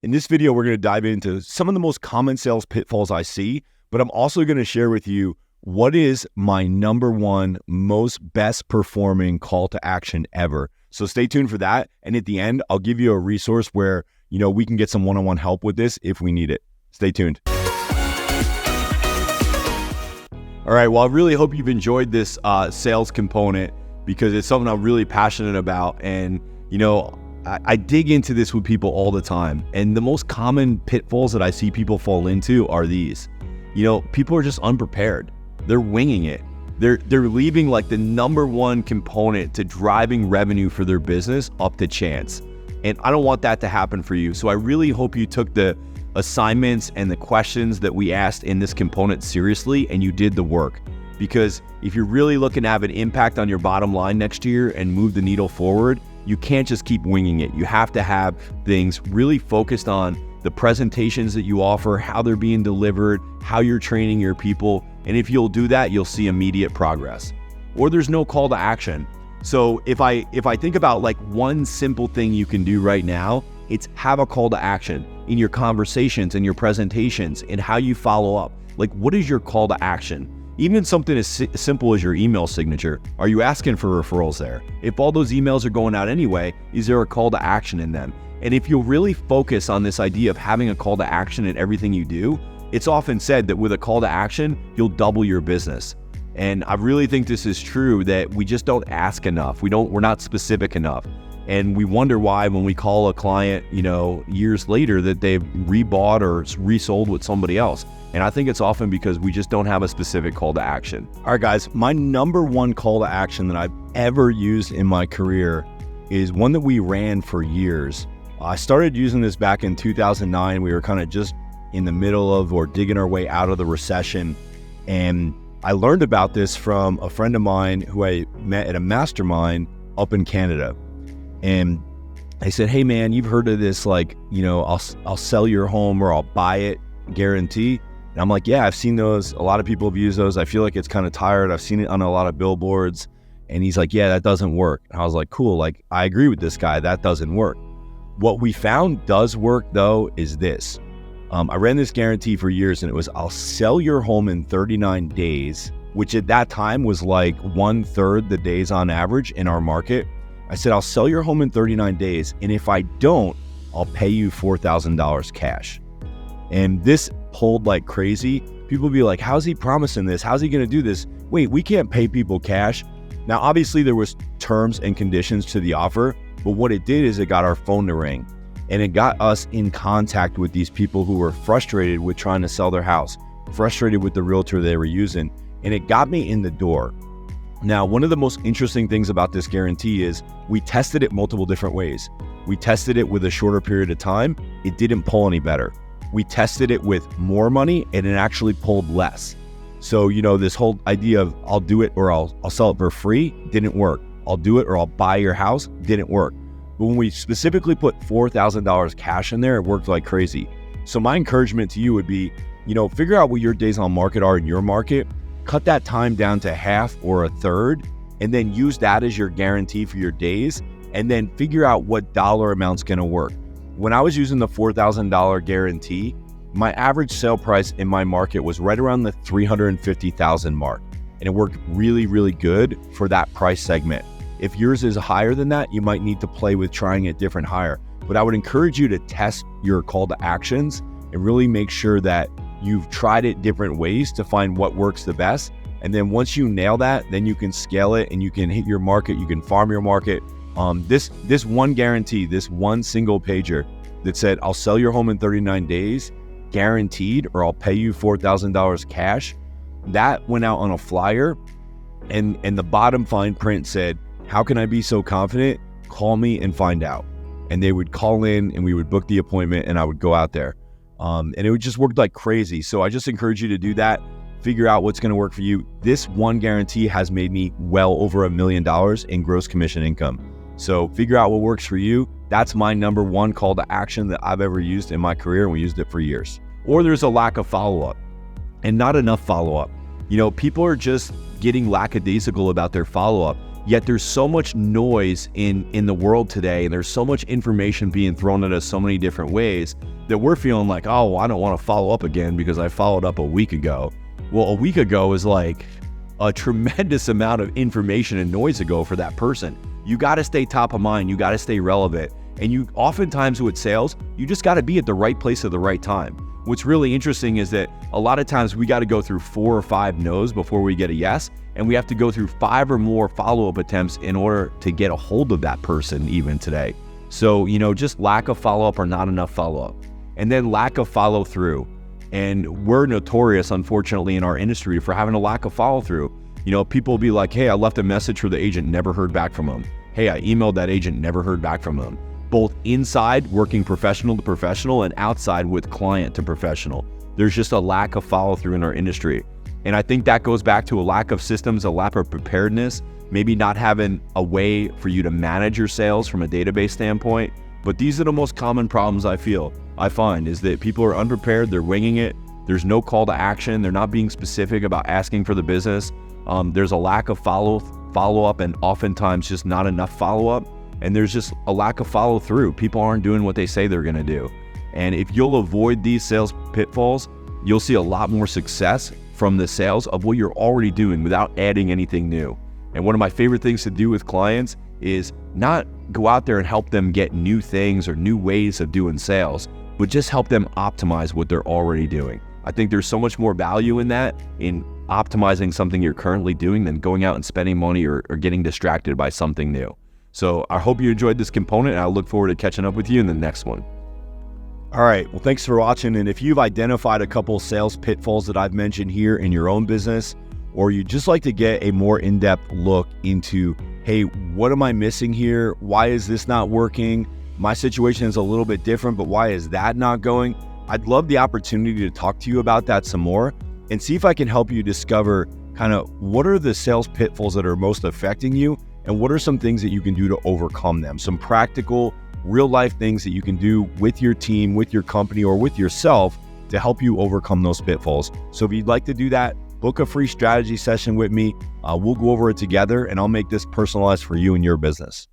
In this video, we're going to dive into some of the most common sales pitfalls I see, but I'm also going to share with you what is my number one most best performing call to action ever. So stay tuned for that. And at the end, I'll give you a resource where, we can get some one-on-one help with this if we need it. Stay tuned. All right. Well, I really hope you've enjoyed this sales component because it's something I'm really passionate about. And, I dig into this with people all the time. And the most common pitfalls that I see people fall into are these. People are just unprepared. They're winging it. They're leaving like the number one component to driving revenue for their business up to chance. And I don't want that to happen for you. So I really hope you took the assignments and the questions that we asked in this component seriously and you did the work. Because if you're really looking to have an impact on your bottom line next year and move the needle forward, you can't just keep winging it. You have to have things really focused on the presentations that you offer, how they're being delivered, how you're training your people. And if you'll do that, you'll see immediate progress. Or there's no call to action. So if I think about like one simple thing you can do right now, it's have a call to action in your conversations and your presentations and how you follow up. Like, what is your call to action? Even something as simple as your email signature. Are you asking for referrals there? If all those emails are going out anyway, is there a call to action in them? And if you'll really focus on this idea of having a call to action in everything you do, it's often said that with a call to action, you'll double your business. And I really think this is true, that we just don't ask enough. We're not specific enough. And we wonder why when we call a client, years later that they've rebought or resold with somebody else. And I think it's often because we just don't have a specific call to action. All right, guys, my number one call to action that I've ever used in my career is one that we ran for years. I started using this back in 2009. We were kind of just in the middle of or digging our way out of the recession. And I learned about this from a friend of mine who I met at a mastermind up in Canada. And I said, hey man, you've heard of this, I'll sell your home or I'll buy it guarantee. And I'm like, yeah, I've seen those. A lot of people have used those. I feel like it's kind of tired. I've seen it on a lot of billboards. And he's like, yeah, that doesn't work. And I was like, cool. I agree with this guy. That doesn't work. What we found does work though is this. I ran this guarantee for years and it was, I'll sell your home in 39 days, which at that time was like 1/3 the days on average in our market. I said, I'll sell your home in 39 days. And if I don't, I'll pay you $4,000 cash. And this pulled like crazy. People be like, how's he promising this? How's he going to do this? Wait, we can't pay people cash. Now, obviously there was terms and conditions to the offer, but what it did is it got our phone to ring and it got us in contact with these people who were frustrated with trying to sell their house, frustrated with the realtor they were using. And it got me in the door. Now, one of the most interesting things about this guarantee is we tested it multiple different ways. We tested it with a shorter period of time. It didn't pull any better. We tested it with more money and it actually pulled less. So, this whole idea of I'll do it or I'll sell it for free didn't work. I'll do it or I'll buy your house didn't work. But when we specifically put $4,000 cash in there, it worked like crazy. So my encouragement to you would be, figure out what your days on market are in your market. Cut that time down to half or a third, and then use that as your guarantee for your days, and then figure out what dollar amount's gonna work. When I was using the $4,000 guarantee, my average sale price in my market was right around the $350,000 mark, and it worked really, really good for that price segment. If yours is higher than that, you might need to play with trying it different higher. But I would encourage you to test your call to actions and really make sure that you've tried it different ways to find what works the best. And then once you nail that, then you can scale it and you can hit your market, you can farm your market. This one guarantee, this one single pager that said, I'll sell your home in 39 days, guaranteed, or I'll pay you $4,000 cash, that went out on a flyer. And the bottom fine print said, how can I be so confident? Call me and find out. And they would call in and we would book the appointment and I would go out there. And it would just work like crazy. So I just encourage you to do that. Figure out what's going to work for you. This one guarantee has made me well over $1 million in gross commission income. So figure out what works for you. That's my number one call to action that I've ever used in my career, and we used it for years. Or there's a lack of follow-up and not enough follow-up. People are just getting lackadaisical about their follow-up. Yet there's so much noise in the world today, and there's so much information being thrown at us so many different ways that we're feeling like, oh, well, I don't want to follow up again because I followed up a week ago. Well, a week ago is like a tremendous amount of information and noise ago for that person. You got to stay top of mind. You got to stay relevant. And you oftentimes with sales, you just got to be at the right place at the right time. What's really interesting is that a lot of times we got to go through 4 or 5 no's before we get a yes. And we have to go through 5 or more follow-up attempts in order to get a hold of that person even today. So, just lack of follow-up or not enough follow-up. And then lack of follow-through. And we're notorious, unfortunately, in our industry for having a lack of follow-through. People will be like, hey, I left a message for the agent, never heard back from them. Hey, I emailed that agent, never heard back from them. Both inside, working professional to professional, and outside with client to professional. There's just a lack of follow-through in our industry. And I think that goes back to a lack of systems, a lack of preparedness, maybe not having a way for you to manage your sales from a database standpoint. But these are the most common problems I find is that people are unprepared, they're winging it, there's no call to action, they're not being specific about asking for the business. There's a lack of follow-up and oftentimes just not enough follow-up. And there's just a lack of follow through. People aren't doing what they say they're going to do. And if you'll avoid these sales pitfalls, you'll see a lot more success from the sales of what you're already doing without adding anything new. And one of my favorite things to do with clients is not go out there and help them get new things or new ways of doing sales, but just help them optimize what they're already doing. I think there's so much more value in that, in optimizing something you're currently doing than going out and spending money or getting distracted by something new. So I hope you enjoyed this component, and I look forward to catching up with you in the next one. All right, well, thanks for watching. And if you've identified a couple sales pitfalls that I've mentioned here in your own business, or you'd just like to get a more in-depth look into, hey, what am I missing here? Why is this not working? My situation is a little bit different, but why is that not going? I'd love the opportunity to talk to you about that some more and see if I can help you discover kind of what are the sales pitfalls that are most affecting you, and what are some things that you can do to overcome them? Some practical, real life things that you can do with your team, with your company, or with yourself to help you overcome those pitfalls. So if you'd like to do that, book a free strategy session with me. We'll go over it together, and I'll make this personalized for you and your business.